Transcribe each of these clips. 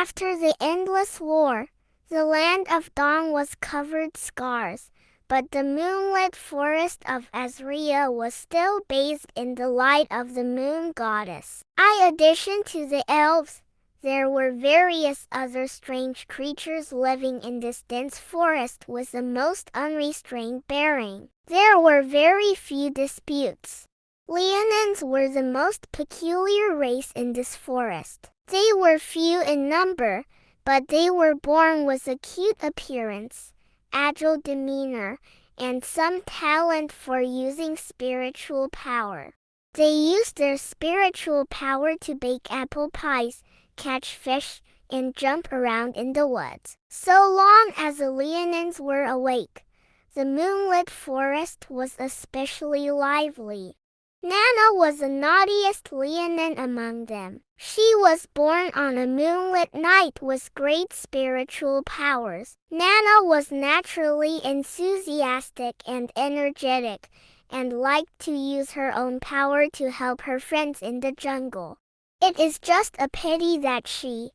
After the endless war, the land of Dawn was covered scars, but the moonlit forest of Azria was still bathed in the light of the moon goddess. In addition to the elves, there were various other strange creatures living in this dense forest with the most unrestrained bearing. There were very few disputes. Leonins were the most peculiar race in this forest. They were few in number, but they were born with a cute appearance, agile demeanor, and some talent for using spiritual power. They used their spiritual power to bake apple pies, catch fish, and jump around in the woods. So long as the Leonins were awake, the moonlit forest was especially lively. Nana was the naughtiest Leonin among them. She was born on a moonlit night with great spiritual powers. Nana was naturally enthusiastic and energetic, and liked to use her own power to help her friends in the jungle. It is just a pity that she,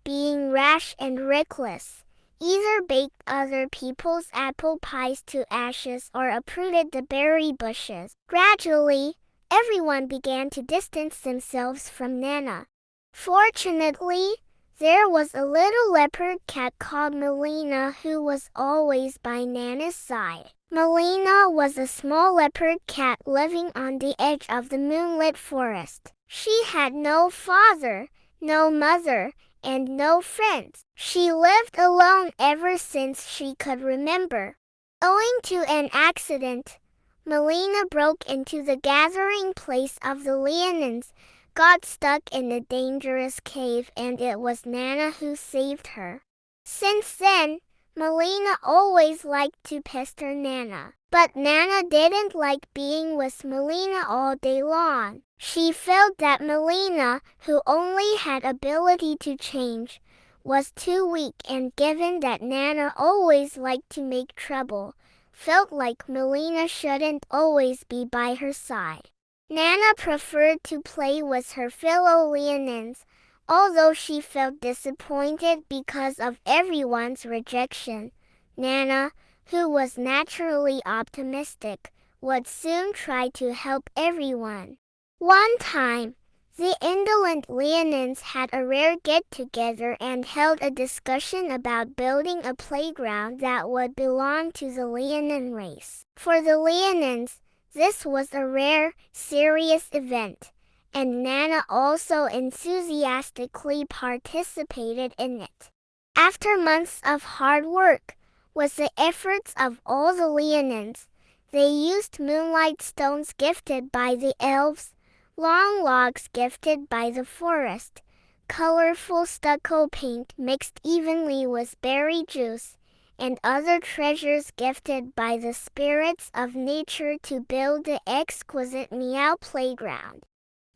being rash and reckless, either baked other people's apple pies to ashes or uprooted the berry bushes. Gradually, everyone began to distance themselves from Nana. Fortunately, there was a little leopard cat called Melina who was always by Nana's side. Melina was a small leopard cat living on the edge of the moonlit forest. She had no father, no mother, and no friends. She lived alone ever since she could remember. Owing to an accident, Melina broke into the gathering place of the Leonins, got stuck in a dangerous cave, and it was Nana who saved her. Since then, Melina always liked to pester Nana. But Nana didn't like being with Melina all day long. She felt that Melina, who only had ability to change, was too weak, and given that Nana always liked to make trouble, felt like Melina shouldn't always be by her side. Nana preferred to play with her fellow Leonins, although she felt disappointed because of everyone's rejection. Nana, who was naturally optimistic, would soon try to help everyone. One time, the indolent Leonins had a rare get-together and held a discussion about building a playground that would belong to the Leonin race. For the Leonins, this was a rare, serious event, and Nana also enthusiastically participated in it. After months of hard work, with the efforts of all the Leonins, they used moonlight stones gifted by the elves, long logs gifted by the forest, colorful stucco paint mixed evenly with berry juice, and other treasures gifted by the spirits of nature to build the exquisite Meow playground.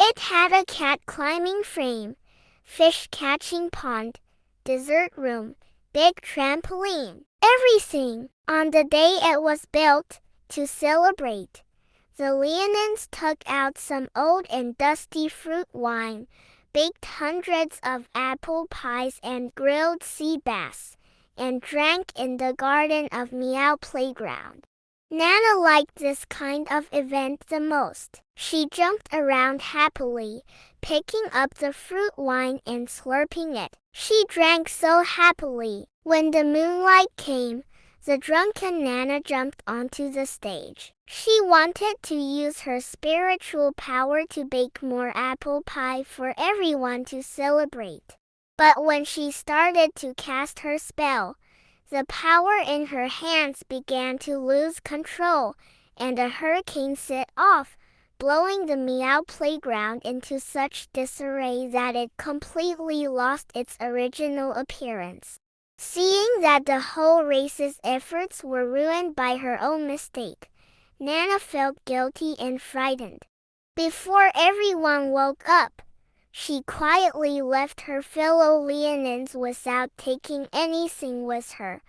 It had a cat climbing frame, fish catching pond, dessert room, big trampoline, everything. On the day it was built, to celebrate, the Leonins took out some old and dusty fruit wine, baked hundreds of apple pies and grilled sea bass, and drank in the garden of Meow playground. Nana liked this kind of event the most. She jumped around happily, picking up the fruit wine and slurping it. She drank so happily. When the moonlight came, the drunken Nana jumped onto the stage. She wanted to use her spiritual power to bake more apple pie for everyone to celebrate. But when she started to cast her spell, the power in her hands began to lose control, and a hurricane set off, blowing the Meow playground into such disarray that it completely lost its original appearance. Seeing that the whole race's efforts were ruined by her own mistake, Nana felt guilty and frightened. Before everyone woke up, she quietly left her fellow Leonins without taking anything with her,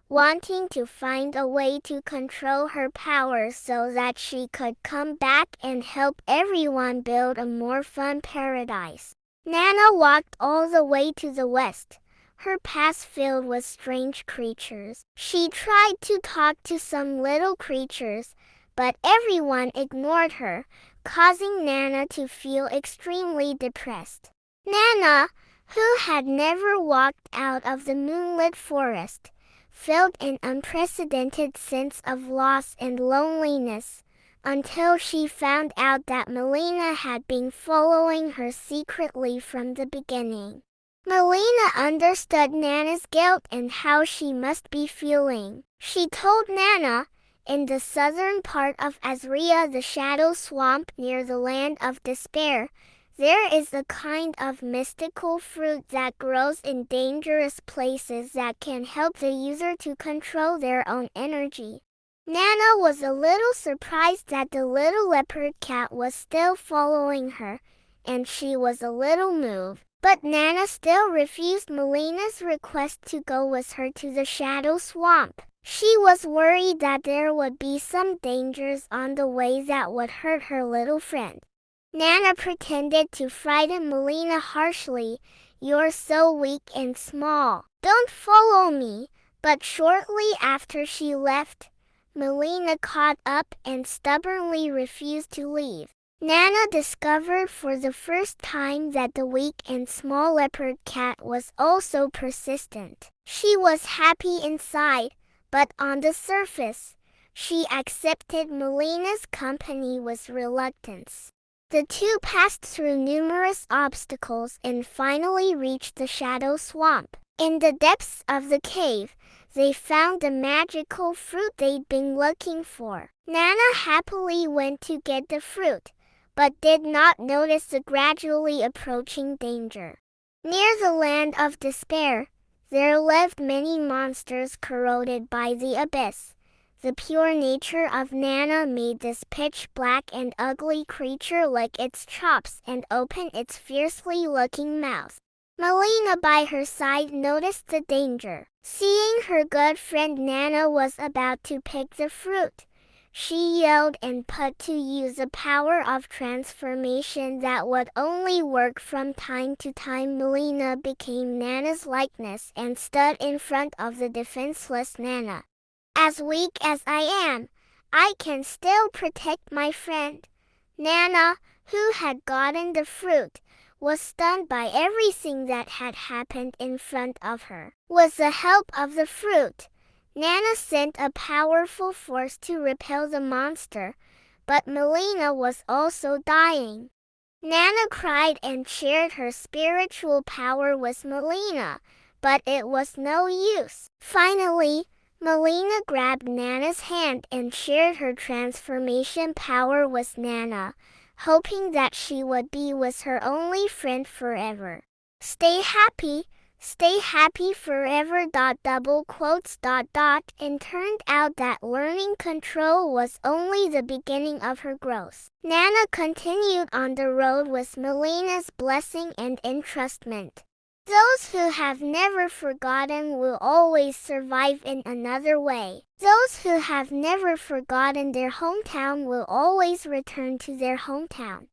wanting to find a way to control her powers so that she could come back and help everyone build a more fun paradise. Nana walked all the way to the west, her path filled with strange creatures. She tried to talk to some little creatures, but everyone ignored her, causing Nana to feel extremely depressed. Nana, who had never walked out of the moonlit forest, felt an unprecedented sense of loss and loneliness, until she found out that Melina had been following her secretly from the beginning. Melina understood Nana's guilt and how she must be feeling. She told Nana, in the southern part of Azria, the Shadow Swamp near the Land of Despair, there is a kind of mystical fruit that grows in dangerous places that can help the user to control their own energy. Nana was a little surprised that the little leopard cat was still following her, and she was a little moved. But Nana still refused Melina's request to go with her to the Shadow Swamp. She was worried that there would be some dangers on the way that would hurt her little friend. Nana pretended to frighten Melina harshly. "You're so weak and small. Don't follow me." But shortly after she left, Melina caught up and stubbornly refused to leave. Nana discovered for the first time that the weak and small leopard cat was also persistent. She was happy inside, but on the surface, she accepted Melina's company with reluctance. The two passed through numerous obstacles and finally reached the Shadow Swamp. In the depths of the cave, they found the magical fruit they'd been looking for. Nana happily went to get the fruit, but did not notice the gradually approaching danger. Near the Land of Despair, there lived many monsters corroded by the abyss. The pure nature of Nana made this pitch-black and ugly creature lick its chops and open its fiercely looking mouth. Melina by her side noticed the danger. Seeing her good friend Nana was about to pick the fruit, she yelled and put to use a power of transformation that would only work from time to time. Melina became Nana's likeness and stood in front of the defenseless Nana. "As weak as I am, I can still protect my friend." Nana, who had gotten the fruit, was stunned by everything that had happened in front of her. With the help of the fruit, Nana sent a powerful force to repel the monster, but Melina was also dying. Nana cried and shared her spiritual power with Melina, but it was no use. Finally, Melina grabbed Nana's hand and shared her transformation power with Nana, hoping that she would be with her only friend forever. Stay happy forever. Double quotes. And turned out that learning control was only the beginning of her growth. Nana continued on the road with Melina's blessing and entrustment. Those who have never forgotten will always survive in another way. Those who have never forgotten their hometown will always return to their hometown.